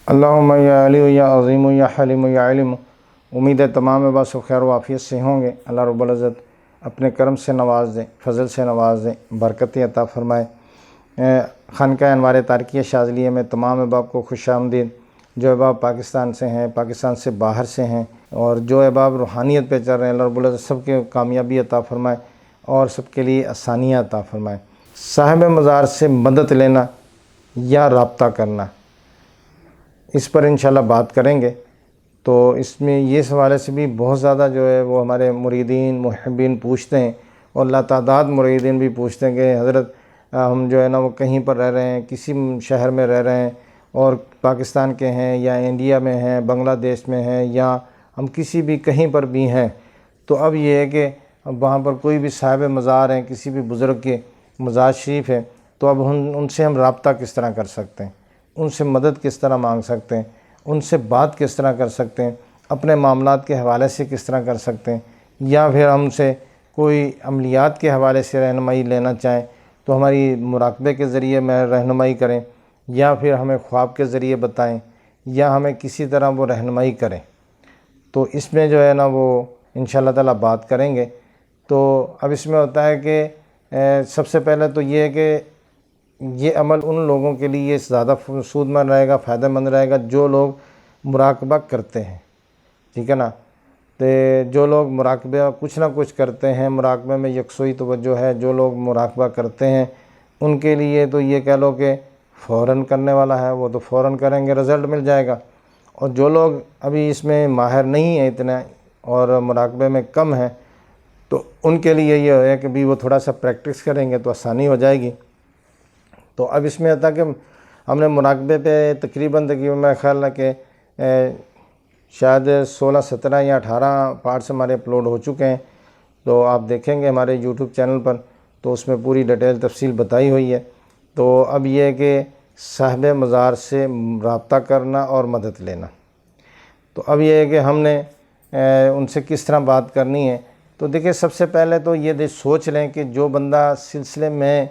اللہم یا علی یا عظیم یا حلیم یا علم۔ امید ہے تمام بس و خیر و عافیت سے ہوں گے۔ اللہ رب العزت اپنے کرم سے نواز دیں، فضل سے نواز دیں، برکت عطا فرمائے۔ خانقاہ انوار تارکیہ شاذلیہ میں تمام احباب کو خوش آمدید، جو احباب پاکستان سے ہیں، پاکستان سے باہر سے ہیں، اور جو احباب روحانیت پہ چل رہے ہیں، اللہ رب العزت سب کے کامیابی عطا فرمائے اور سب کے لیے آسانیاں عطا فرمائے۔ صاحب مزار سے مدد لینا یا رابطہ کرنا، اس پر انشاءاللہ بات کریں گے۔ تو اس میں یہ حوالے سے بھی بہت زیادہ جو ہے وہ ہمارے مریدین محبین پوچھتے ہیں، اور لاتعداد مریدین بھی پوچھتے ہیں کہ حضرت ہم جو ہے نا وہ کہیں پر رہ رہے ہیں، کسی شہر میں رہ رہے ہیں، اور پاکستان کے ہیں یا انڈیا میں ہیں، بنگلہ دیش میں ہیں، یا ہم کسی بھی کہیں پر بھی ہیں، تو اب یہ ہے کہ وہاں پر کوئی بھی صاحب مزار ہیں، کسی بھی بزرگ کے مزار شریف ہے، تو اب ان سے ہم رابطہ کس طرح کر سکتے ہیں، ان سے مدد کس طرح مانگ سکتے ہیں، ان سے بات کس طرح کر سکتے ہیں، اپنے معاملات کے حوالے سے کس طرح کر سکتے ہیں، یا پھر ہم سے کوئی عملیات کے حوالے سے رہنمائی لینا چاہیں تو ہماری مراقبے کے ذریعے میں رہنمائی کریں، یا پھر ہمیں خواب کے ذریعے بتائیں، یا ہمیں کسی طرح وہ رہنمائی کریں۔ تو اس میں جو ہے نا وہ انشاءاللہ تعالیٰ بات کریں گے۔ تو اب اس میں ہوتا ہے کہ سب سے پہلے تو یہ ہے کہ یہ عمل ان لوگوں کے لیے زیادہ سود مند رہے گا، فائدہ مند رہے گا جو لوگ مراقبہ کرتے ہیں، ٹھیک ہے نا۔ تو جو لوگ مراقبہ کچھ نہ کچھ کرتے ہیں، مراقبے میں یکسوئی توجہ ہے، جو لوگ مراقبہ کرتے ہیں ان کے لیے تو یہ کہہ لو کہ فوراً کرنے والا ہے، وہ تو فوراً کریں گے، رزلٹ مل جائے گا۔ اور جو لوگ ابھی اس میں ماہر نہیں ہیں اتنا اور مراقبے میں کم ہیں، تو ان کے لیے یہ ہے کہ بھی وہ تھوڑا سا پریکٹس کریں گے تو آسانی ہو جائے گی۔ تو اب اس میں ہوتا کہ ہم نے مراقبے پہ تقریباً میرا خیال ہے کہ شاید 16 17 یا 18 پارٹس ہمارے اپلوڈ ہو چکے ہیں، تو آپ دیکھیں گے ہمارے یوٹیوب چینل پر، تو اس میں پوری ڈیٹیل تفصیل بتائی ہوئی ہے۔ تو اب یہ ہے کہ صاحب مزار سے رابطہ کرنا اور مدد لینا، تو اب یہ ہے کہ ہم نے ان سے کس طرح بات کرنی ہے۔ تو دیکھیں سب سے پہلے تو یہ سوچ لیں کہ جو بندہ سلسلے میں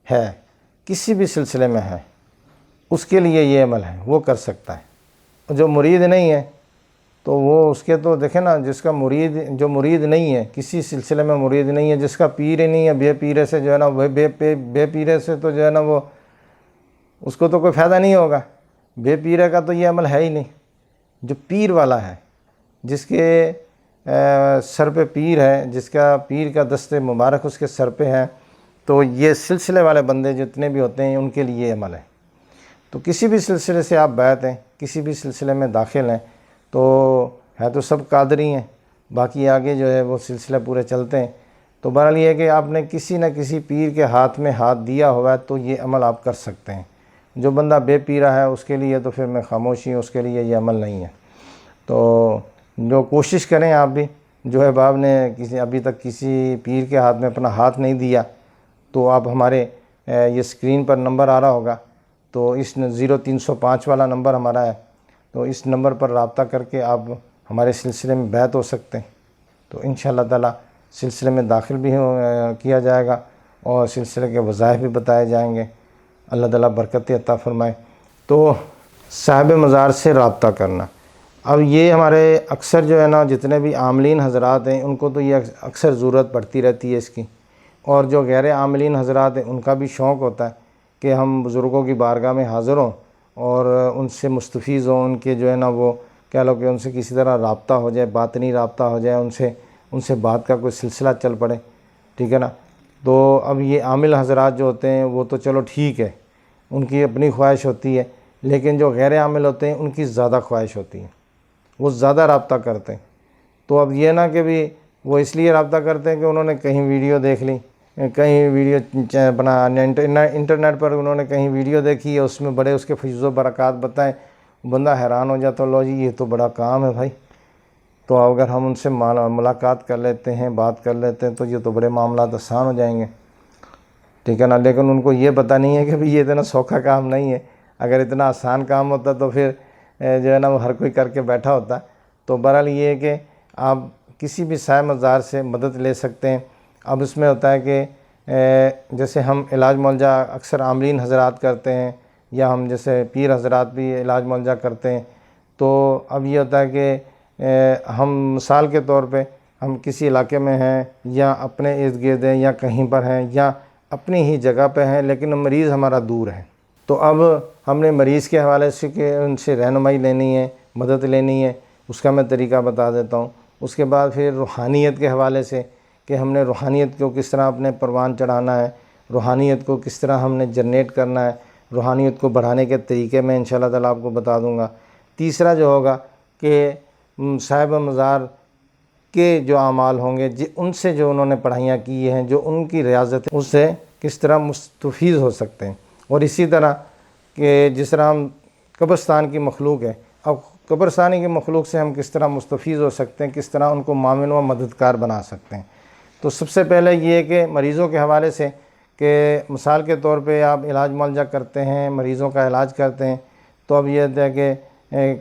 ہے، کسی بھی سلسلے میں ہے، اس کے لیے یہ عمل ہے، وہ کر سکتا ہے۔ جو مرید نہیں ہے تو وہ اس کے تو دیکھیں نا، جس کا جو مرید نہیں ہے، کسی سلسلے میں مرید نہیں ہے، جس کا پیر ہی نہیں ہے، بے پیرے سے جو ہے نا وہ بے پیرے سے تو جو ہے نا وہ اس کو تو کوئی فائدہ نہیں ہوگا۔ بے پیرے کا تو یہ عمل ہے ہی نہیں۔ جو پیر والا ہے، جس کے سر پہ پیر ہے، جس کا پیر کا دست مبارک اس کے سر پہ ہے، تو یہ سلسلے والے بندے جتنے بھی ہوتے ہیں ان کے لیے یہ عمل ہے۔ تو کسی بھی سلسلے سے آپ بیعت ہیں، کسی بھی سلسلے میں داخل ہیں، تو ہے تو سب قادری ہیں، باقی آگے جو ہے وہ سلسلے پورے چلتے ہیں۔ تو بہرحال یہ ہے کہ آپ نے کسی نہ کسی پیر کے ہاتھ میں ہاتھ دیا ہوا ہے تو یہ عمل آپ کر سکتے ہیں۔ جو بندہ بے پیرا ہے اس کے لیے تو پھر میں خاموشی ہوں، اس کے لیے یہ عمل نہیں ہے۔ تو جو کوشش کریں آپ بھی، جو احباب نے ابھی تک کسی پیر کے ہاتھ میں اپنا ہاتھ نہیں دیا، تو آپ ہمارے یہ اسکرین پر نمبر آ رہا ہوگا، تو اس 0305 والا نمبر ہمارا ہے، تو اس نمبر پر رابطہ کر کے آپ ہمارے سلسلے میں بیعت ہو سکتے ہیں۔ تو انشاءاللہ تعالی سلسلے میں داخل بھی کیا جائے گا اور سلسلے کے وظائف بھی بتائے جائیں گے۔ اللہ تعالیٰ برکت عطا فرمائے۔ تو صاحب مزار سے رابطہ کرنا، اب یہ ہمارے اکثر جو ہے نا جتنے بھی عاملین حضرات ہیں ان کو تو یہ اکثر ضرورت پڑتی رہتی ہے اس کی، اور جو غیر عاملین حضرات ہیں ان کا بھی شوق ہوتا ہے کہ ہم بزرگوں کی بارگاہ میں حاضر ہوں اور ان سے مستفیض ہوں، ان کے جو ہے نا وہ کہہ لو کہ ان سے کسی طرح رابطہ ہو جائے، باطنی رابطہ ہو جائے، ان سے بات کا کوئی سلسلہ چل پڑے، ٹھیک ہے نا۔ تو اب یہ عامل حضرات جو ہوتے ہیں وہ تو چلو ٹھیک ہے، ان کی اپنی خواہش ہوتی ہے، لیکن جو غیر عامل ہوتے ہیں ان کی زیادہ خواہش ہوتی ہے، وہ زیادہ رابطہ کرتے ہیں۔ تو اب یہ نہ کہ بھی وہ اس لیے رابطہ کرتے ہیں کہ انہوں نے کہیں ویڈیو دیکھ لی، کہیں ویڈیو بنا انٹرنیٹ پر انہوں نے کہیں ویڈیو دیکھی ہے، اس میں بڑے اس کے فیض و برکات بتائیں، بندہ حیران ہو جاتا لو جی یہ تو بڑا کام ہے بھائی۔ تو اگر ہم ان سے ملاقات کر لیتے ہیں، بات کر لیتے ہیں، تو یہ تو بڑے معاملات آسان ہو جائیں گے، ٹھیک ہے نا۔ لیکن ان کو یہ پتہ نہیں ہے کہ بھی یہ اتنا سوکھا کام نہیں ہے۔ اگر اتنا آسان کام ہوتا تو پھر جو ہے نا وہ ہر کوئی کر کے بیٹھا ہوتا۔ تو بہرحال یہ ہے کہ آپ کسی بھی صاحب مزار سے مدد لے سکتے ہیں۔ اب اس میں ہوتا ہے کہ جیسے ہم علاج معالجہ اکثر عاملین حضرات کرتے ہیں، یا ہم جیسے پیر حضرات بھی علاج معالجہ کرتے ہیں، تو اب یہ ہوتا ہے کہ ہم مثال کے طور پہ ہم کسی علاقے میں ہیں یا اپنے ارد گرد ہیں یا کہیں پر ہیں یا اپنی ہی جگہ پہ ہیں، لیکن مریض ہمارا دور ہے، تو اب ہم نے مریض کے حوالے سے کہ ان سے رہنمائی لینی ہے، مدد لینی ہے، اس کا میں طریقہ بتا دیتا ہوں۔ اس کے بعد پھر روحانیت کے حوالے سے کہ ہم نے روحانیت کو کس طرح اپنے پروان چڑھانا ہے، روحانیت کو کس طرح ہم نے جنریٹ کرنا ہے، روحانیت کو بڑھانے کے طریقے میں انشاءاللہ تعالیٰ آپ کو بتا دوں گا۔ تیسرا جو ہوگا کہ صاحب مزار کے جو اعمال ہوں گے، ان سے جو انہوں نے پڑھائیاں کی ہیں، جو ان کی ریاضت ہے، اس سے کس طرح مستفیض ہو سکتے ہیں۔ اور اسی طرح کہ جس طرح ہم قبرستان کی مخلوق ہے، اب قبرستانی کی مخلوق سے ہم کس طرح مستفیض ہو سکتے ہیں، کس طرح ان کو معاون و مددگار بنا سکتے ہیں۔ تو سب سے پہلے یہ ہے کہ مریضوں کے حوالے سے کہ مثال کے طور پہ آپ علاج معالجہ کرتے ہیں، مریضوں کا علاج کرتے ہیں، تو اب یہ ہے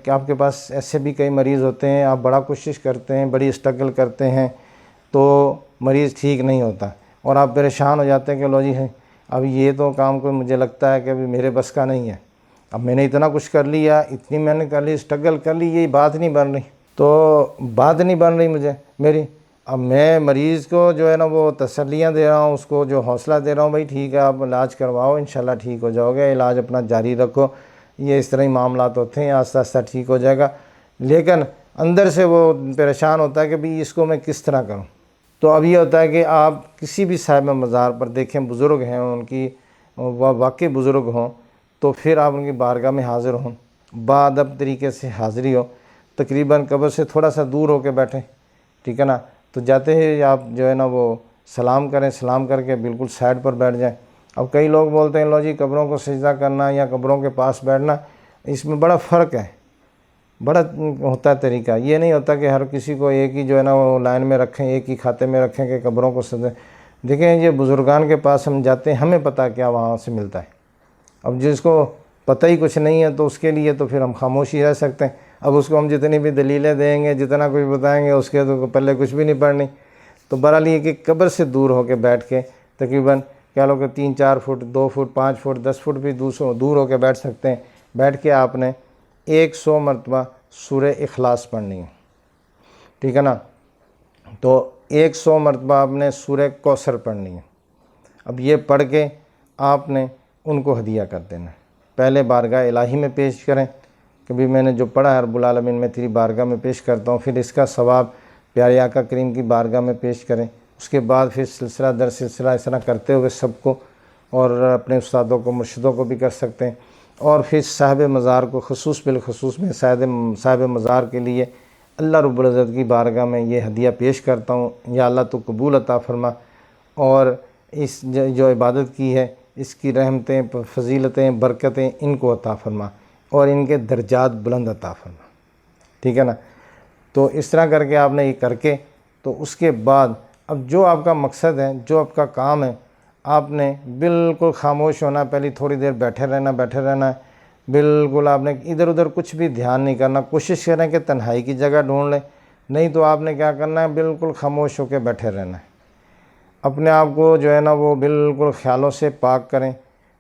کہ آپ کے پاس ایسے بھی کئی مریض ہوتے ہیں، آپ بڑا کوشش کرتے ہیں، بڑی اسٹرگل کرتے ہیں، تو مریض ٹھیک نہیں ہوتا اور آپ پریشان ہو جاتے ہیں کہ لو جی اب یہ تو کام کو مجھے لگتا ہے کہ ابھی میرے بس کا نہیں ہے، اب میں نے اتنا کچھ کر لیا، اتنی محنت کر لی، اسٹرگل کر لی، یہی بات نہیں بن رہی، تو بات نہیں بن رہی مجھے میری۔ اب میں مریض کو جو ہے نا وہ تسلیاں دے رہا ہوں، اس کو جو حوصلہ دے رہا ہوں، بھائی ٹھیک ہے آپ علاج کرواؤ، انشاءاللہ ٹھیک ہو جاؤ گے، علاج اپنا جاری رکھو، یہ اس طرح ہی معاملات ہوتے ہیں، آہستہ آہستہ ٹھیک ہو جائے گا، لیکن اندر سے وہ پریشان ہوتا ہے کہ بھئی اس کو میں کس طرح کروں۔ تو اب یہ ہوتا ہے کہ آپ کسی بھی صاحب مزار پر دیکھیں، بزرگ ہیں، ان کی واقعی بزرگ ہوں، تو پھر آپ ان کی بارگاہ میں حاضر ہوں، باادب طریقے سے حاضری ہو، تقریباً قبر سے تھوڑا سا دور ہو کے بیٹھیں، ٹھیک ہے نا، تو جاتے ہی آپ جو ہے نا وہ سلام کریں، سلام کر کے بالکل سائڈ پر بیٹھ جائیں۔ اب کئی لوگ بولتے ہیں لو جی قبروں کو سجدہ کرنا یا قبروں کے پاس بیٹھنا، اس میں بڑا فرق ہے، بڑا ہوتا ہے طریقہ، یہ نہیں ہوتا کہ ہر کسی کو ایک ہی جو ہے نا وہ لائن میں رکھیں، ایک ہی کھاتے میں رکھیں کہ قبروں کو سجدہ۔ دیکھیں یہ بزرگان کے پاس ہم جاتے ہیں، ہمیں پتہ کیا وہاں سے ملتا ہے، اب جس کو پتہ ہی کچھ نہیں ہے تو اس کے لیے تو پھر ہم خاموش ہی رہ سکتے ہیں، اب اس کو ہم جتنی بھی دلیلیں دیں گے، جتنا کچھ بتائیں گے، اس کے تو پلے کچھ بھی نہیں پڑنی۔ تو بہرحال یہ کہ قبر سے دور ہو کے بیٹھ کے تقریباً کہہ لو کہ 3-4 فٹ، 2 فٹ، 5 فٹ، 10 فٹ بھی دور ہو کے بیٹھ سکتے ہیں، بیٹھ کے آپ نے 100 مرتبہ سورہ اخلاص پڑھنی ہے، ٹھیک ہے نا، تو 100 مرتبہ آپ نے سورہ کوثر پڑھنی ہے۔ اب یہ پڑھ کے آپ نے ان کو ہدیہ کر دینا ہے، پہلے بارگاہ الہی میں پیش کریں کہ بھی میں نے جو پڑھا ہے رب العالمین میں تیری بارگاہ میں پیش کرتا ہوں، پھر اس کا ثواب پیارے آقا کریم کی بارگاہ میں پیش کریں، اس کے بعد پھر سلسلہ در سلسلہ اس طرح کرتے ہوئے سب کو، اور اپنے استادوں کو، مرشدوں کو بھی کر سکتے ہیں، اور پھر صاحب مزار کو خصوص بالخصوص میں صاحب مزار کے لیے اللہ رب العزت کی بارگاہ میں یہ ہدیہ پیش کرتا ہوں، یا اللہ تو قبول عطا فرما، اور اس جو عبادت کی ہے اس کی رحمتیں، فضیلتیں، برکتیں ان کو عطا فرما، اور ان کے درجات بلند عطا فرما، ٹھیک ہے نا۔ تو اس طرح کر کے آپ نے یہ کر کے، تو اس کے بعد اب جو آپ کا مقصد ہے، جو آپ کا کام ہے، آپ نے بالکل خاموش ہونا، پہلی تھوڑی دیر بیٹھے رہنا ہے، بالکل آپ نے ادھر ادھر کچھ بھی دھیان نہیں کرنا، کوشش کریں کہ تنہائی کی جگہ ڈھونڈ لیں، نہیں تو آپ نے کیا کرنا ہے، بالکل خاموش ہو کے بیٹھے رہنا ہے، اپنے آپ کو جو ہے نا وہ بالکل خیالوں سے پاک کریں،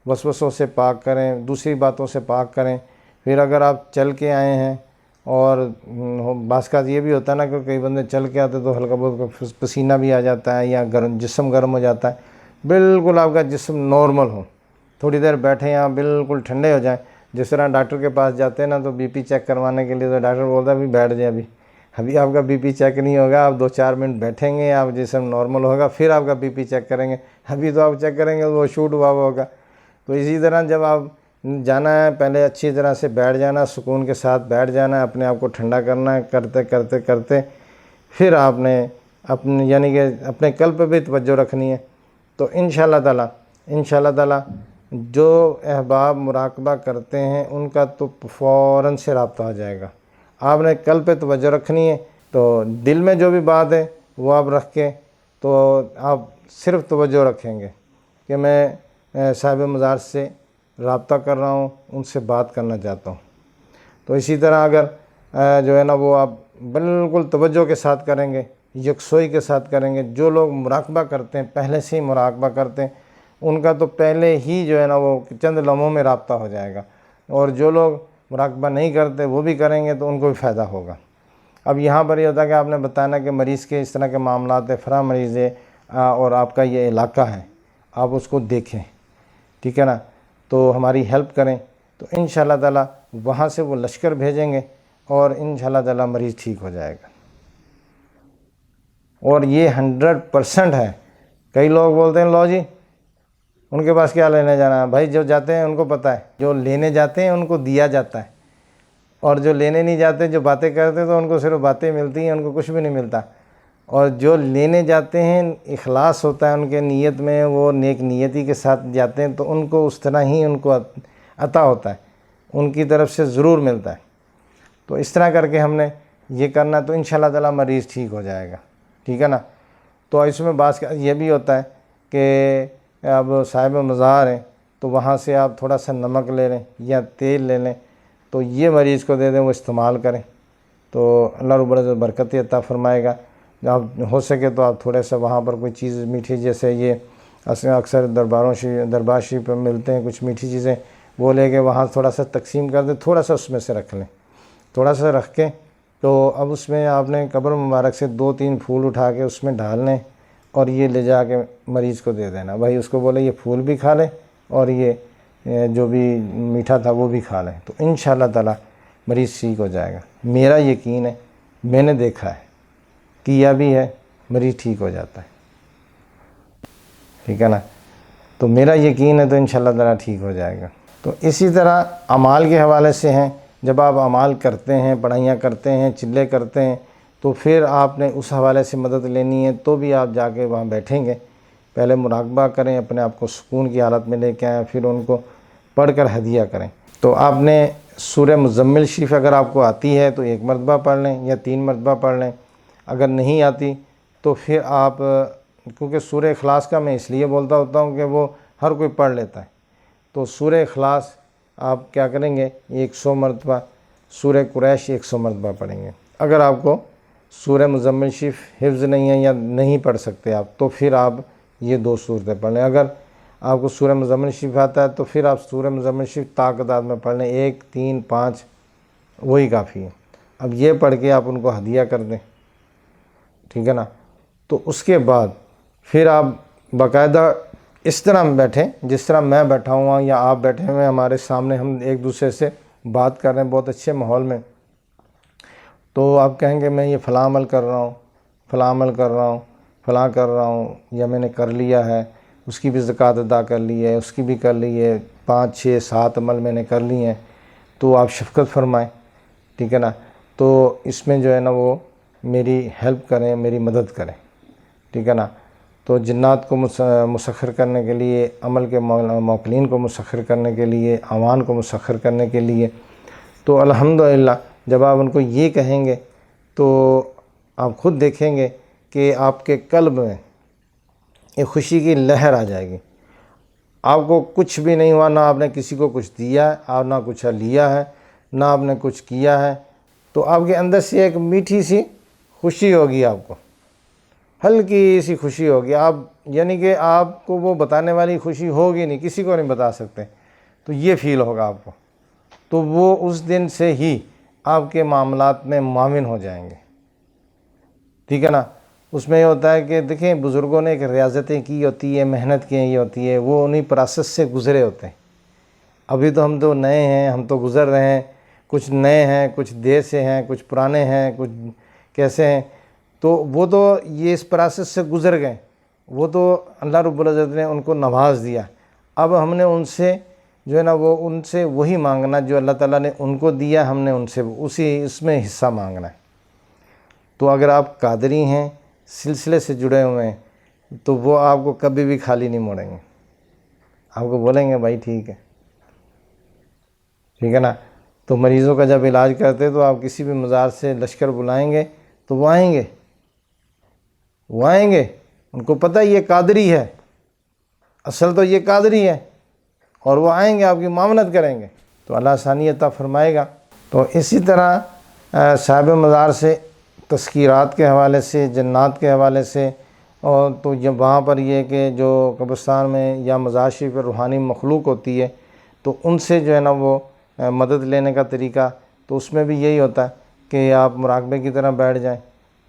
وسوسوں سے پاک کریں، دوسری باتوں سے پاک کریں۔ پھر اگر آپ چل کے آئے ہیں، اور بعض کا یہ بھی ہوتا ہے نا کہ کئی بندے چل کے آتے تو ہلکا بہت پسینہ بھی آ جاتا ہے یا جسم گرم ہو جاتا ہے، بالکل آپ کا جسم نارمل ہو، تھوڑی دیر بیٹھیں یا بالکل ٹھنڈے ہو جائیں۔ جس طرح ڈاکٹر کے پاس جاتے ہیں نا تو بی پی چیک کروانے کے لیے، تو ڈاکٹر بولتا ہے ابھی بیٹھ جائیں، ابھی آپ کا بی پی چیک نہیں ہوگا، آپ 2-4 منٹ بیٹھیں گے، آپ جسم نارمل ہوگا، پھر آپ کا بی پی چیک کریں گے، ابھی تو آپ چیک کریں گے وہ شوٹ ہوا ہوگا۔ تو اسی طرح جب آپ جانا ہے، پہلے اچھی طرح سے بیٹھ جانا، سکون کے ساتھ بیٹھ جانا ہے، اپنے آپ کو ٹھنڈا کرنا ہے، کرتے کرتے کرتے پھر آپ نے یعنی کہ اپنے قلب پہ بھی توجہ رکھنی ہے۔ تو انشاءاللہ تعالیٰ جو احباب مراقبہ کرتے ہیں ان کا تو فوراً سے رابطہ ہو جائے گا۔ آپ نے قلب پہ توجہ رکھنی ہے، تو دل میں جو بھی بات ہے وہ آپ رکھ کے، تو آپ صرف توجہ رکھیں گے کہ میں صاحب مزار سے رابطہ کر رہا ہوں، ان سے بات کرنا چاہتا ہوں۔ تو اسی طرح اگر جو ہے نا وہ آپ بالکل توجہ کے ساتھ کریں گے، یکسوئی کے ساتھ کریں گے، جو لوگ مراقبہ کرتے ہیں، پہلے سے ہی مراقبہ کرتے ہیں، ان کا تو پہلے ہی جو ہے نا وہ چند لمحوں میں رابطہ ہو جائے گا، اور جو لوگ مراقبہ نہیں کرتے وہ بھی کریں گے تو ان کو بھی فائدہ ہوگا۔ اب یہاں پر یہ ہوتا ہے کہ آپ نے بتانا کہ مریض کے اس طرح کے معاملات ہے، فلاں مریض ہے اور آپ کا یہ علاقہ ہے، آپ اس کو دیکھیں، ٹھیک ہے نا، تو ہماری ہیلپ کریں، تو انشاءاللہ تعالیٰ وہاں سے وہ لشکر بھیجیں گے اور انشاءاللہ تعالیٰ مریض ٹھیک ہو جائے گا۔ اور یہ 100% ہے۔ کئی لوگ بولتے ہیں لو جی ان کے پاس کیا لینے جانا ہے، بھائی جو جاتے ہیں ان کو پتہ ہے، جو لینے جاتے ہیں ان کو دیا جاتا ہے، اور جو لینے نہیں جاتے جو باتیں کرتے ہیں تو ان کو صرف باتیں ملتی ہیں، ان کو کچھ بھی نہیں ملتا۔ اور جو لینے جاتے ہیں اخلاص ہوتا ہے ان کے نیت میں، وہ نیک نیتی کے ساتھ جاتے ہیں تو ان کو اس طرح ہی ان کو عطا ہوتا ہے، ان کی طرف سے ضرور ملتا ہے۔ تو اس طرح کر کے ہم نے یہ کرنا تو انشاءاللہ تعالیٰ مریض ٹھیک ہو جائے گا، ٹھیک ہے نا۔ تو اس میں بعض یہ بھی ہوتا ہے کہ اب صاحب مزار ہیں تو وہاں سے آپ تھوڑا سا نمک لے لیں یا تیل لے لیں، تو یہ مریض کو دے دیں، وہ استعمال کریں، تو اللہ رب العزت برکت عطا فرمائے گا۔ آپ ہو سکے تو آپ تھوڑا سا وہاں پر کوئی چیز میٹھی، جیسے یہ اکثر دربار شریف پہ ملتے ہیں کچھ میٹھی چیزیں، وہ لے کے وہاں تھوڑا سا تقسیم کر دیں، تھوڑا سا اس میں سے رکھ لیں، تھوڑا سا رکھ کے تو اب اس میں آپ نے قبر مبارک سے 2-3 پھول اٹھا کے اس میں ڈال لیں اور یہ لے جا کے مریض کو دے دینا، بھائی اس کو بولے یہ پھول بھی کھا لیں اور یہ جو بھی میٹھا تھا وہ بھی کھا لیں، تو انشاءاللہ تعالیٰ مریض ٹھیک ہو جائے گا۔ میرا یقین ہے، میں نے دیکھا ہے، کیا بھی ہے، مریض ٹھیک ہو جاتا ہے، ٹھیک ہے نا۔ تو میرا یقین ہے تو انشاءاللہ تعالیٰ ٹھیک ہو جائے گا۔ تو اسی طرح اعمال کے حوالے سے ہیں، جب آپ اعمال کرتے ہیں، پڑھائیاں کرتے ہیں، چلے کرتے ہیں، تو پھر آپ نے اس حوالے سے مدد لینی ہے تو بھی آپ جا کے وہاں بیٹھیں گے، پہلے مراقبہ کریں، اپنے آپ کو سکون کی حالت میں لے کے آئیں، پھر ان کو پڑھ کر ہدیہ کریں۔ تو آپ نے سورہ مزمل شریف اگر آپ کو آتی ہے تو 1 مرتبہ پڑھ لیں یا 3 مرتبہ پڑھ لیں، اگر نہیں آتی تو پھر آپ، کیونکہ سورہ اخلاص کا میں اس لیے بولتا ہوتا ہوں کہ وہ ہر کوئی پڑھ لیتا ہے، تو سورہ اخلاص آپ کیا کریں گے 100 مرتبہ، سورہ قریش 100 مرتبہ پڑھیں گے۔ اگر آپ کو سورہ مزمل شریف حفظ نہیں ہے یا نہیں پڑھ سکتے آپ، تو پھر آپ یہ 2 صورتیں پڑھ لیں۔ اگر آپ کو سورہ مزمل شریف آتا ہے تو پھر آپ سورہ مزمل شریف تعداد میں پڑھ لیں، 1 3 5 وہی کافی ہے۔ اب یہ پڑھ کے آپ ان کو ہدیہ کر دیں، ٹھیک ہے نا۔ تو اس کے بعد پھر آپ باقاعدہ اس طرح بیٹھیں جس طرح میں بیٹھا ہوا یا آپ بیٹھے ہوئے ہیں ہمارے سامنے، ہم ایک دوسرے سے بات کر رہے ہیں بہت اچھے ماحول میں، تو آپ کہیں گے میں یہ فلاں عمل کر رہا ہوں، فلاں عمل کر رہا ہوں، فلاں کر رہا ہوں، یا میں نے کر لیا ہے، اس کی بھی زکوٰۃ ادا کر لی ہے، اس کی بھی کر لی ہے، 5 6 7 عمل میں نے کر لی ہیں، تو آپ شفقت فرمائیں، ٹھیک ہے نا۔ تو اس میں جو ہے نا وہ میری ہیلپ کریں، میری مدد کریں، ٹھیک ہے نا۔ تو جنات کو مسخر کرنے کے لیے، عمل کے موکلین کو مسخر کرنے کے لیے، اعوان کو مسخر کرنے کے لیے، تو الحمدللہ جب آپ ان کو یہ کہیں گے تو آپ خود دیکھیں گے کہ آپ کے قلب میں ایک خوشی کی لہر آ جائے گی۔ آپ کو کچھ بھی نہیں ہوا، نہ آپ نے کسی کو کچھ دیا ہے اور نہ کچھ لیا ہے، نہ آپ نے کچھ کیا ہے، تو آپ کے اندر سے ایک میٹھی سی خوشی ہوگی، آپ کو ہلکی سی خوشی ہوگی، آپ یعنی کہ آپ کو وہ بتانے والی خوشی ہوگی نہیں، کسی کو نہیں بتا سکتے، تو یہ فیل ہوگا آپ کو، تو وہ اس دن سے ہی آپ کے معاملات میں معاون ہو جائیں گے، ٹھیک ہے نا۔ اس میں یہ ہوتا ہے کہ دیکھیں بزرگوں نے ایک ریاضتیں کی ہوتی ہے، محنت کی ہوتی ہے، وہ انہی پروسیس سے گزرے ہوتے ہیں۔ ابھی تو ہم تو نئے ہیں، ہم تو گزر رہے ہیں، کچھ نئے ہیں، کچھ دیر سے ہیں، کچھ پرانے ہیں، کچھ کیسے ہیں، تو وہ تو یہ اس پروسیس سے گزر گئے، وہ تو اللہ رب العزت نے ان کو نواز دیا۔ اب ہم نے ان سے جو ہے نا وہ ان سے وہی مانگنا جو اللہ تعالیٰ نے ان کو دیا، ہم نے ان سے اس میں حصہ مانگنا ہے۔ تو اگر آپ قادری ہیں، سلسلے سے جڑے ہوئے ہیں، تو وہ آپ کو کبھی بھی خالی نہیں موڑیں گے، آپ کو بولیں گے بھائی ٹھیک ہے، ٹھیک ہے نا۔ تو مریضوں کا جب علاج کرتے تو آپ کسی بھی مزار سے لشکر بلائیں گے تو وہ آئیں گے، ان کو پتہ یہ قادری ہے، اصل تو یہ قادری ہے، اور وہ آئیں گے آپ کی معاونت کریں گے، تو اللہ آسانی عطا فرمائے گا۔ تو اسی طرح صاحب مزار سے تذکیرات کے حوالے سے، جنات کے حوالے سے اور تو یہ وہاں پر یہ کہ جو قبرستان میں یا مزار شریف پر روحانی مخلوق ہوتی ہے تو ان سے جو ہے نا وہ مدد لینے کا طریقہ، تو اس میں بھی یہی ہوتا ہے کہ آپ مراقبے کی طرح بیٹھ جائیں،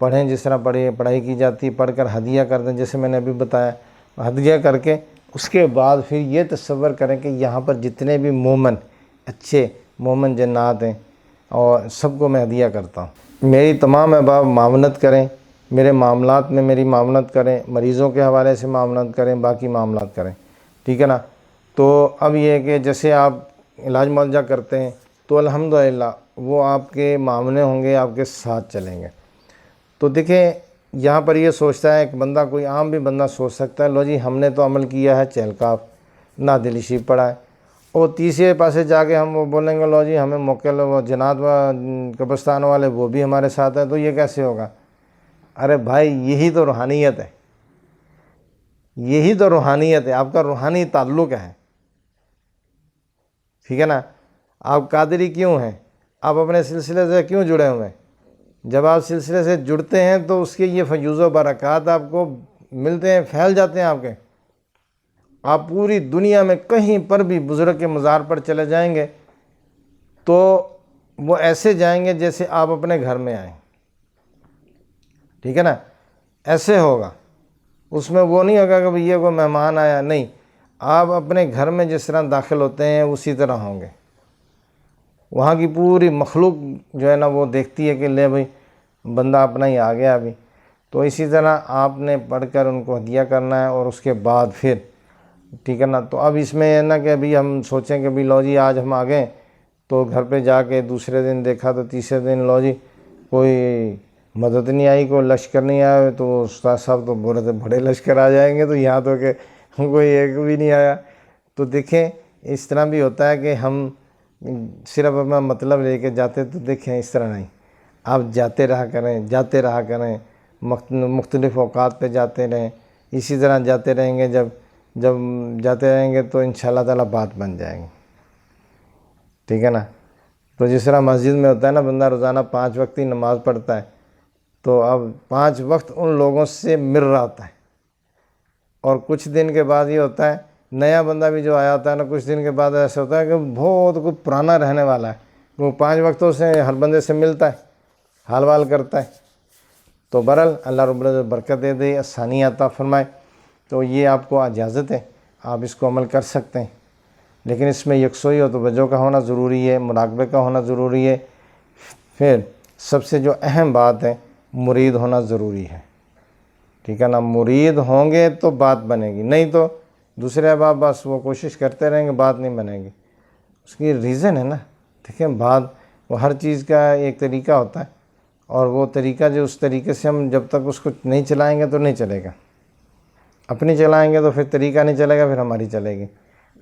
پڑھیں جس طرح پڑھائی کی جاتی ہے، پڑھ کر ہدیہ کر دیں جیسے میں نے ابھی بتایا، ہدیہ کر کے اس کے بعد پھر یہ تصور کریں کہ یہاں پر جتنے بھی مومن، اچھے مومن جنات ہیں اور سب کو میں ہدیہ کرتا ہوں۔ میری تمام احباب معاونت کریں، میرے معاملات میں میری معاونت کریں، مریضوں کے حوالے سے معاونت کریں، باقی معاملات کریں، ٹھیک ہے نا۔ تو اب یہ ہے کہ جیسے آپ علاج معالجہ کرتے ہیں تو الحمدللہ وہ آپ کے معاملے ہوں گے، آپ کے ساتھ چلیں گے۔ تو دیکھیں یہاں پر یہ سوچتا ہے ایک بندہ، کوئی عام بھی بندہ سوچ سکتا ہے لو جی ہم نے تو عمل کیا ہے چہلکاف، نادلی شریف پڑھا ہے، اور تیسرے پاسے جا کے ہم وہ بولیں گے لو جی ہمیں موقع وہ جنات و قبرستان والے وہ بھی ہمارے ساتھ ہیں، تو یہ کیسے ہوگا؟ ارے بھائی یہی تو روحانیت ہے، یہی تو روحانیت ہے، آپ کا روحانی تعلق ہے، ٹھیک ہے نا۔ آپ قادری کیوں ہیں؟ آپ اپنے سلسلے سے کیوں جڑے ہوئے ہیں؟ جب آپ سلسلے سے جڑتے ہیں تو اس کے یہ فیوض و برکات آپ کو ملتے ہیں، پھیل جاتے ہیں آپ کے۔ آپ پوری دنیا میں کہیں پر بھی بزرگ کے مزار پر چلے جائیں گے تو وہ ایسے جائیں گے جیسے آپ اپنے گھر میں آئیں، ٹھیک ہے نا، ایسے ہوگا۔ اس میں وہ نہیں ہوگا کہ یہ کوئی مہمان آیا، نہیں، آپ اپنے گھر میں جس طرح داخل ہوتے ہیں اسی طرح ہوں گے۔ وہاں کی پوری مخلوق جو ہے نا وہ دیکھتی ہے کہ لے بھائی بندہ اپنا ہی آ گیا ابھی۔ تو اسی طرح آپ نے پڑھ کر ان کو ہدیہ کرنا ہے، اور اس کے بعد پھر ٹھیک ہے نا۔ تو اب اس میں ہے نا کہ ابھی ہم سوچیں کہ بھی لو جی آج ہم آ گئے تو گھر پہ جا کے دوسرے دن دیکھا تو تیسرے دن لو جی کوئی مدد نہیں آئی، کوئی لشکر نہیں آیا، تو استاد صاحب تو بڑے لشکر آ جائیں گے، تو یہاں تو کہ کوئی ایک بھی نہیں آیا۔ تو دیکھیں اس طرح بھی ہوتا ہے کہ ہم صرف اپنا مطلب لے کے جاتے، تو دیکھیں اس طرح نہیں، آپ جاتے رہا کریں، جاتے رہا کریں، مختلف اوقات پہ جاتے رہیں، اسی طرح جاتے رہیں گے، جب جاتے رہیں گے تو انشاءاللہ تعالیٰ بات بن جائے گی، ٹھیک ہے نا۔ تو جس طرح مسجد میں ہوتا ہے نا بندہ روزانہ 5 وقت ہی نماز پڑھتا ہے، تو اب 5 وقت ان لوگوں سے مل رہا ہوتا ہے، اور کچھ دن کے بعد یہ ہوتا ہے نیا بندہ بھی جو آیا ہوتا ہے نا، کچھ دن کے بعد ایسا ہوتا ہے کہ بہت کوئی پرانا رہنے والا ہے، وہ 5 وقتوں سے ہر بندے سے ملتا ہے، حال وال کرتا ہے۔ تو بہرحال اللہ رب العزت برکت دے دے، آسانی عطا فرمائے۔ تو یہ آپ کو اجازت ہے، آپ اس کو عمل کر سکتے ہیں، لیکن اس میں یکسوئی و توجہ کا ہونا ضروری ہے، مراقبے کا ہونا ضروری ہے۔ پھر سب سے جو اہم بات ہے، مرید ہونا ضروری ہے، ٹھیک ہے نا۔ مرید ہوں گے تو بات بنے گی، نہیں تو دوسرے احباب بس وہ کوشش کرتے رہیں گے، بات نہیں بنے گی۔ اس کی ریزن ہے نا، دیکھیں بات وہ ہر چیز کا ایک طریقہ ہوتا ہے، اور وہ طریقہ جو اس طریقے سے ہم جب تک اس کو نہیں چلائیں گے تو نہیں چلے گا، اپنی چلائیں گے تو پھر طریقہ نہیں چلے گا، پھر ہماری چلے گی۔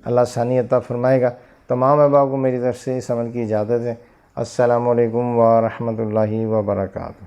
اللہ آسانی عطا فرمائے گا۔ تمام احباب کو میری طرف سے اس عمل کی اجازت ہے۔ السلام علیکم ورحمۃ اللہ وبرکاتہ۔